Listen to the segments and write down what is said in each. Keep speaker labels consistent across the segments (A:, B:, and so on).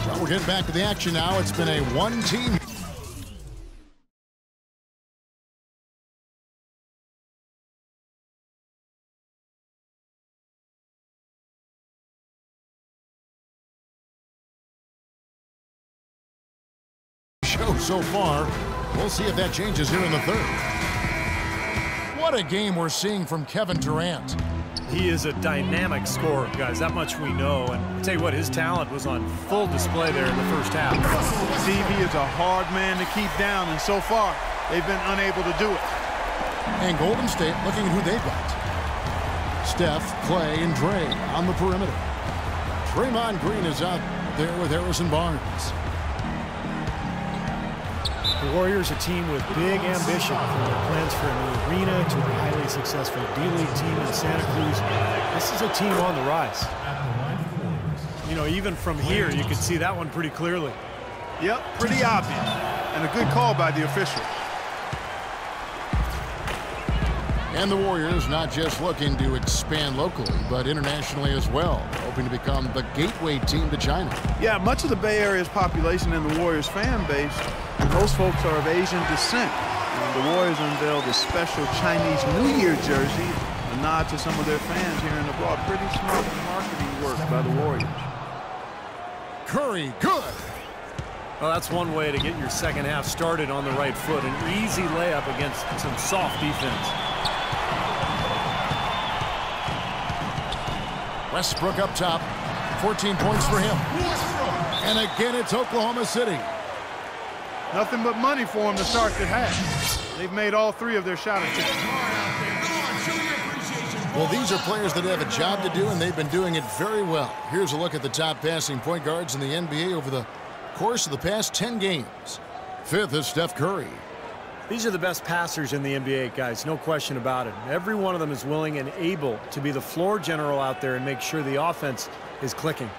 A: Well, we're getting back to the action now. It's been a one-team show so far. We'll see if that changes here in the third. What a game we're seeing from Kevin Durant.
B: He is a dynamic scorer, guys. That much we know. And I'll tell you what, his talent was on full display there in the first half.
C: Steve, he is a hard man to keep down, and so far, they've been unable to do it.
A: And Golden State looking at who they've got. Steph, Clay, and Dre on the perimeter. Draymond Green is out there with Harrison Barnes.
B: The Warriors, a team with big ambition from their plans for a new arena to a highly successful D-League team in Santa Cruz. This is a team on the rise. You know, even from here, you can see that one pretty clearly.
C: Yep, pretty obvious. And a good call by the official.
A: And the Warriors not just looking to expand locally, but internationally as well, hoping to become the gateway team to China.
C: Yeah, much of the Bay Area's population and the Warriors fan base, most folks are of Asian descent. And the Warriors unveiled a special Chinese New Year jersey, a nod to some of their fans here and abroad. Pretty smart marketing work by the Warriors.
A: Curry, good.
B: Well, that's one way to get your second half started on the right foot. An easy layup against some soft defense.
A: Westbrook up top. 14 points for him. And again, it's Oklahoma City.
C: Nothing but money for them to start the half. They've made all three of their shot attempts.
A: Well, these are players that have a job to do, and they've been doing it very well. Here's a look at the top passing point guards in the NBA over the course of the past 10 games. Fifth is Steph Curry.
B: These are the best passers in the NBA, guys, no question about it. Every one of them is willing and able to be the floor general out there and make sure the offense is clicking.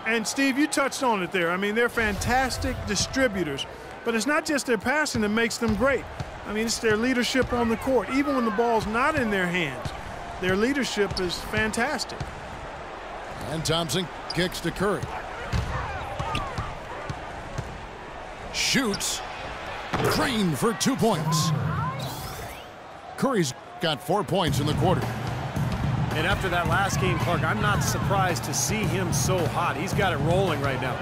C: And, Steve, you touched on it there. I mean, they're fantastic distributors, but it's not just their passing that makes them great. I mean, it's their leadership on the court. Even when the ball's not in their hands, their leadership is fantastic.
A: And Thompson kicks to Curry. Shoots. Green for 2 points. Curry's got 4 points in the quarter.
B: And after that last game, Clark, I'm not surprised to see him so hot. He's got it rolling right now.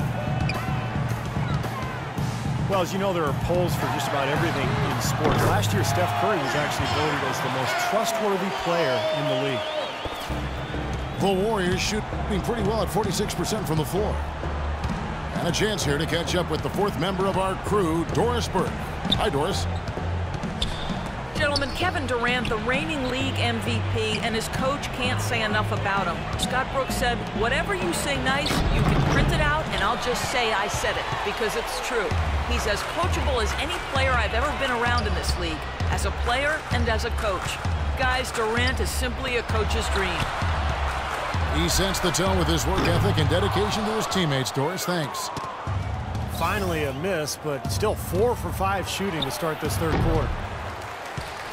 B: Well, as you know, there are polls for just about everything in sports. Last year, Steph Curry was actually voted as the most trustworthy player in the league.
A: The Warriors shooting pretty well at 46% from the floor. And a chance here to catch up with the fourth member of our crew, Doris Burke. Hi, Doris.
D: Gentlemen, Kevin Durant, the reigning league MVP, and his coach can't say enough about him. Scott Brooks said, whatever you say nice, you can print it out, and I'll just say I said it, because it's true. He's as coachable as any player I've ever been around in this league, as a player and as a coach. Guys, Durant is simply a coach's dream.
A: He sets the tone with his work ethic and dedication to his teammates, Doris. Thanks.
B: Finally a miss, but still 4 for 5 shooting to start this third quarter.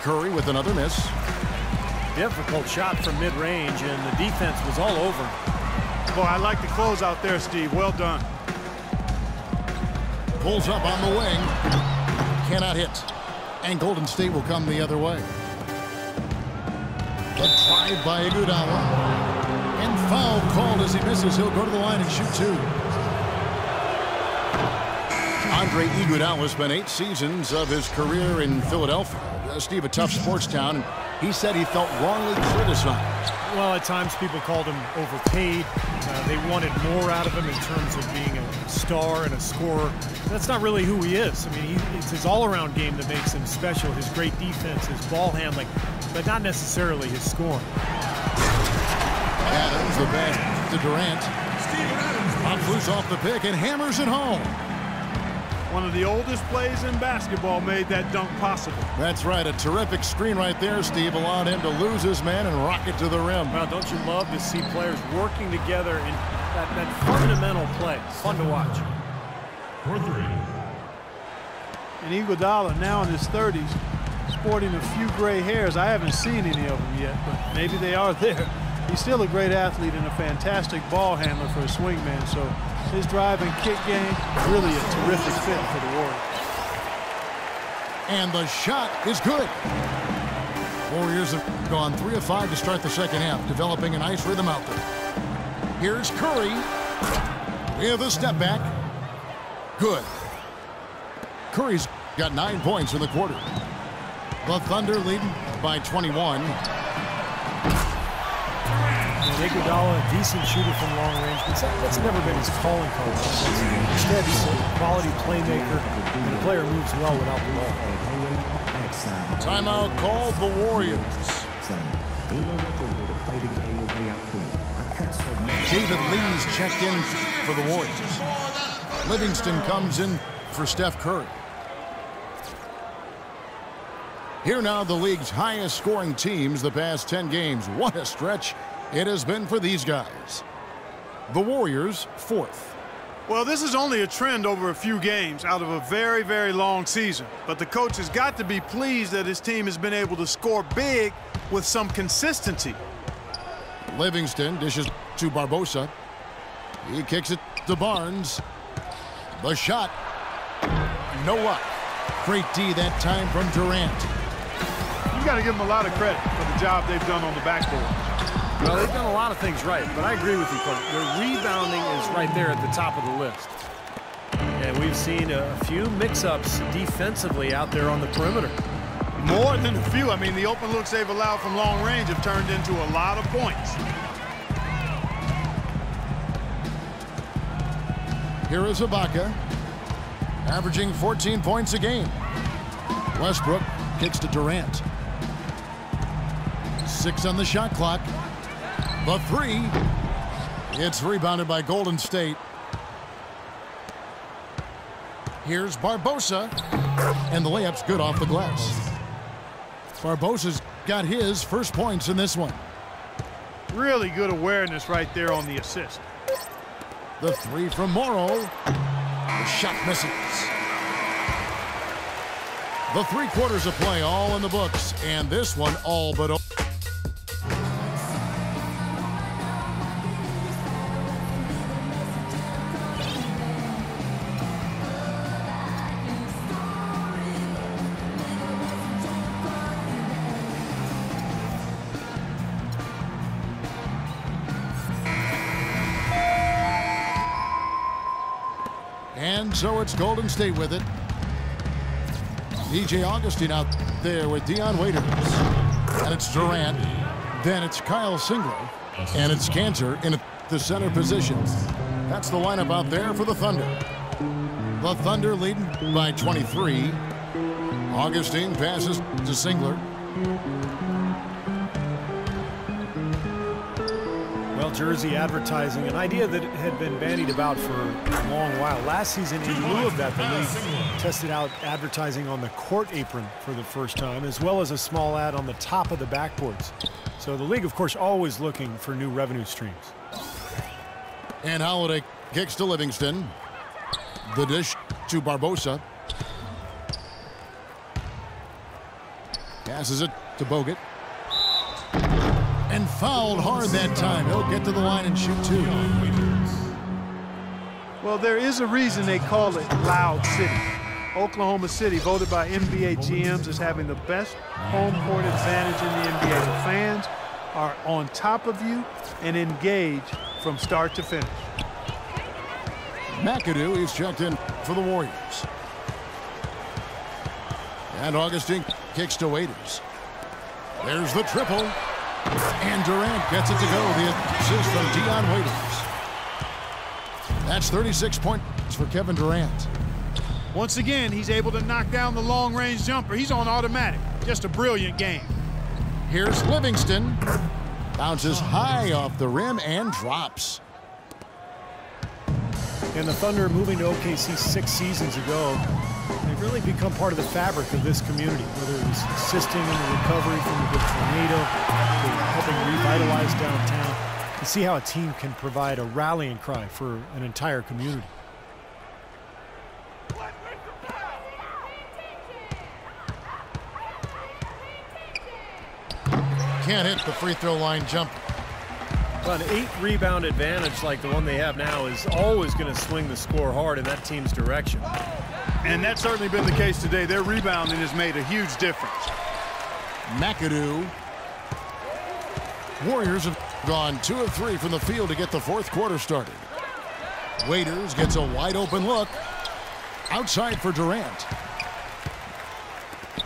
A: Curry with another miss.
B: Difficult shot from mid-range, and the defense was all over him.
C: Boy, I like the close out there, Steve. Well done.
A: Pulls up on the wing. Cannot hit. And Golden State will come the other way. The drive by Iguodala. And foul called as he misses. He'll go to the line and shoot 2. Andre Iguodala spent 8 seasons of his career in Philadelphia. Steve, a tough sports town. He said he felt wrongly criticized.
B: Well, at times people called him overpaid. They wanted more out of him in terms of being a star and a scorer. That's not really who he is. I mean, it's his all-around game that makes him special. His great defense, his ball handling, but not necessarily his scoring.
A: Adams, the pass to Durant. Pops loose off the pick and hammers it home.
C: One of the oldest plays in basketball made that dunk possible.
A: That's right. A terrific screen right there, Steve. Allowed him to lose his man and rock it to the rim.
B: Well, don't you love to see players working together in that fundamental play? Fun to watch.
E: For 3.
C: And Iguodala, now in his 30s, sporting a few gray hairs. I haven't seen any of them yet, but maybe they are there. He's still a great athlete and a fantastic ball handler for a swingman, so
B: His drive and kick game, really a terrific fit for the Warriors.
A: And the shot is good. Warriors have gone 3 of 5 to start the second half, developing a nice rhythm out there. Here's Curry with a step back. Good. Curry's got 9 points in the quarter. The Thunder leading by 21.
B: Iguodala, a decent shooter from long range, but that's never been his calling card. Instead, he's a quality playmaker, and the player moves well without the ball.
A: Timeout called the Warriors. David Lee's checked in for the Warriors. Livingston comes in for Steph Curry. Here now, the league's highest scoring teams the past 10 games. What a stretch it has been for these guys. The Warriors, 4th.
E: Well, this is only a trend over a few games out of a very, very long season. But the coach has got to be pleased that his team has been able to score big with some consistency.
A: Livingston dishes to Barbosa. He kicks it to Barnes. The shot. No luck. Great D that time from Durant.
E: You got to give them a lot of credit for the job they've done on the backboard.
B: Well, they've done a lot of things right, but I agree with you, Coach. Their rebounding is right there at the top of the list. And we've seen a few mix-ups defensively out there on the perimeter.
E: More than a few. I mean, the open looks they've allowed from long range have turned into a lot of points.
A: Here is Ibaka, averaging 14 points a game. Westbrook kicks to Durant. 6 on the shot clock. The 3. It's rebounded by Golden State. Here's Barbosa. And the layup's good off the glass. Barbosa's got his first points in this one.
E: Really good awareness right there on the assist.
A: The 3 from Morrow. The shot misses. The 3 quarters of play all in the books. And this one all but over. And so it's Golden State with it. DJ Augustine out there with Dion Waiters. And it's Durant. Then it's Kyle Singler. And it's Cantor in the center position. That's the lineup out there for the Thunder. The Thunder leading by 23. Augustine passes to Singler.
B: Well, jersey advertising, an idea that had been bandied about for a long while. Last season, in lieu of that, the league tested out advertising on the court apron for the first time, as well as a small ad on the top of the backboards. So the league, of course, always looking for new revenue streams.
A: And Holiday kicks to Livingston. The dish to Barbosa. Passes it to Bogut. And fouled hard that time. He'll get to the line and shoot 2.
C: Well, there is a reason they call it Loud City. Oklahoma City, voted by NBA GMs as having the best home court advantage in the NBA. The fans are on top of you and engage from start to finish.
A: McAdoo is checked in for the Warriors. And Augustine kicks to Waiters. There's the triple. And Durant gets it to go. The assist from Dion Waiters. That's 36 points for Kevin Durant.
E: Once again, he's able to knock down the long-range jumper. He's on automatic. Just a brilliant game.
A: Here's Livingston. Bounces high off the rim and drops.
B: And the Thunder, moving to OKC 6 seasons ago, they've really become part of the fabric of this community, whether it was assisting in the recovery from the big tornado, helping revitalize downtown. You see how a team can provide a rallying cry for an entire community.
A: Can't hit the free throw line jumper.
B: Well, an 8-rebound advantage like the one they have now is always going to swing the score hard in that team's direction.
E: And that's certainly been the case today. Their rebounding has made a huge difference.
A: McAdoo. Warriors have gone 2 of 3 from the field to get the fourth quarter started. Waiters gets a wide open look. Outside for Durant.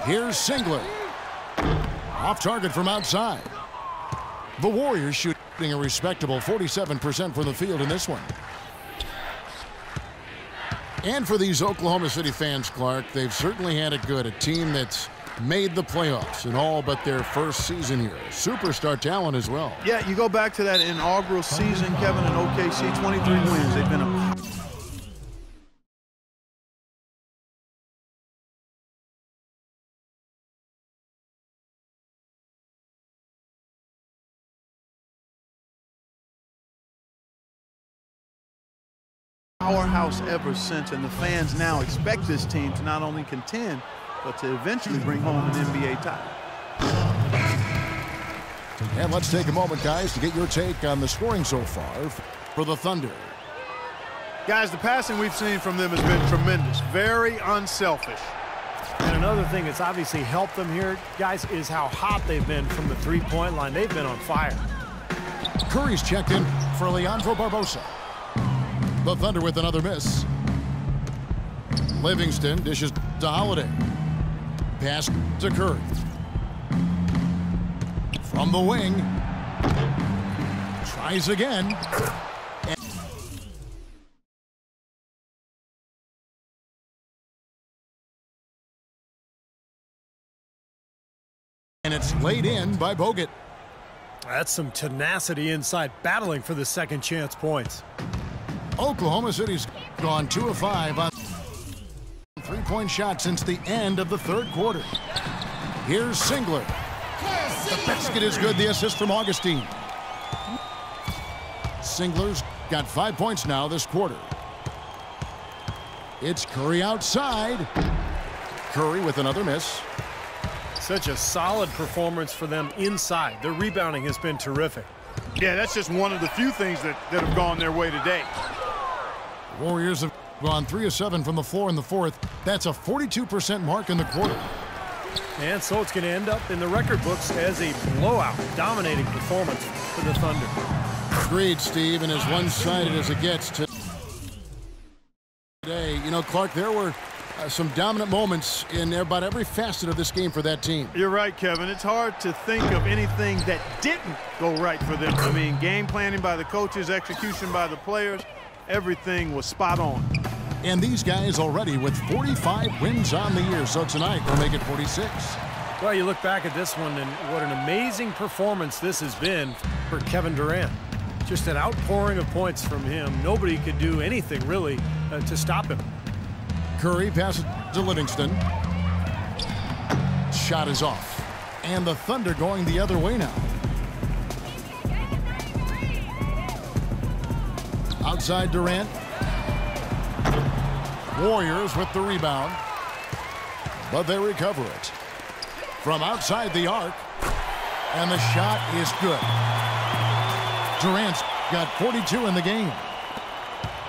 A: Here's Singler. Off target from outside. The Warriors shooting a respectable 47% from the field in this one. And for these Oklahoma City fans, Clark, they've certainly had it good. A team that's made the playoffs in all but their first season here. Superstar talent as well.
C: Yeah, you go back to that inaugural season, Kevin, in OKC, 23 wins. They've been a powerhouse ever since, and the fans now expect this team to not only contend, but to eventually bring home an NBA title.
A: And let's take a moment, guys, to get your take on the scoring so far for the Thunder.
E: Guys, the passing we've seen from them has been tremendous. Very unselfish.
B: And another thing that's obviously helped them here, guys, is how hot they've been from the three-point line. They've been on fire.
A: Curry's checked in for Leandro Barbosa. The Thunder with another miss. Livingston dishes to Holiday. Pass to Curry. From the wing. Tries again. And it's laid in by Bogut.
B: That's some tenacity inside, battling for the second chance points.
A: Oklahoma City's gone 2 of 5 on three-point shot since the end of the third quarter. Here's Singler. The basket is good. The assist from Augustine. Singler's got 5 points now this quarter. It's Curry outside. Curry with another miss.
B: Such a solid performance for them inside. Their rebounding has been terrific.
E: Yeah, that's just one of the few things that have gone their way today.
A: Warriors have gone 3 of 7 from the floor in the fourth. That's a 42% mark in the quarter.
B: And so it's going to end up in the record books as a blowout, dominating performance for the Thunder.
A: Agreed, Steve, and as one-sided as it gets today. You know, Clark, there were some dominant moments in about every facet of this game for that team.
E: You're right, Kevin. It's hard to think of anything that didn't go right for them. I mean, game planning by the coaches, execution by the players, everything was spot on.
A: And these guys already with 45 wins on the year, so tonight they'll make it 46.
B: Well, you look back at this one, and what an amazing performance this has been for Kevin Durant. Just an outpouring of points from him. Nobody could do anything, really, to stop him.
A: Curry passes to Livingston. Shot is off. And the Thunder going the other way now. Outside Durant. Warriors with the rebound. But they recover it. From outside the arc. And the shot is good. Durant's got 42 in the game.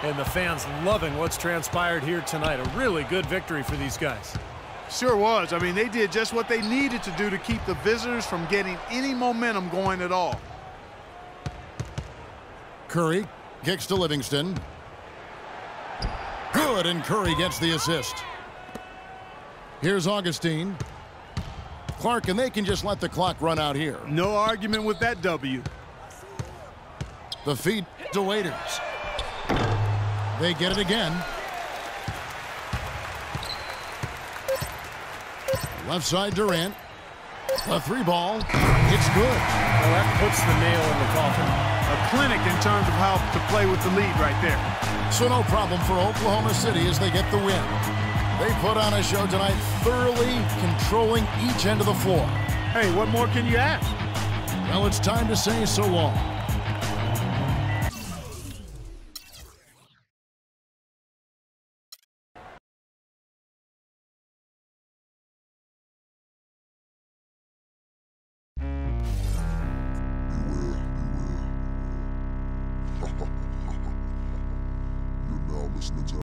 B: And the fans loving what's transpired here tonight. A really good victory for these guys.
E: Sure was. I mean, they did just what they needed to do to keep the visitors from getting any momentum going at all.
A: Curry kicks to Livingston. Good, and Curry gets the assist. Here's Augustine. Clark, and they can just let the clock run out here.
E: No argument with that W.
A: The feed to Waiters. They get it again. Left side Durant. A three ball. It's good.
B: Well, that puts the nail in the coffin.
E: A clinic in terms of how to play with the lead right there.
A: So no problem for Oklahoma City as they get the win. They put on a show tonight, thoroughly controlling each end of the floor.
E: Hey, what more can you ask?
A: Well, it's time to say so long.
F: listening to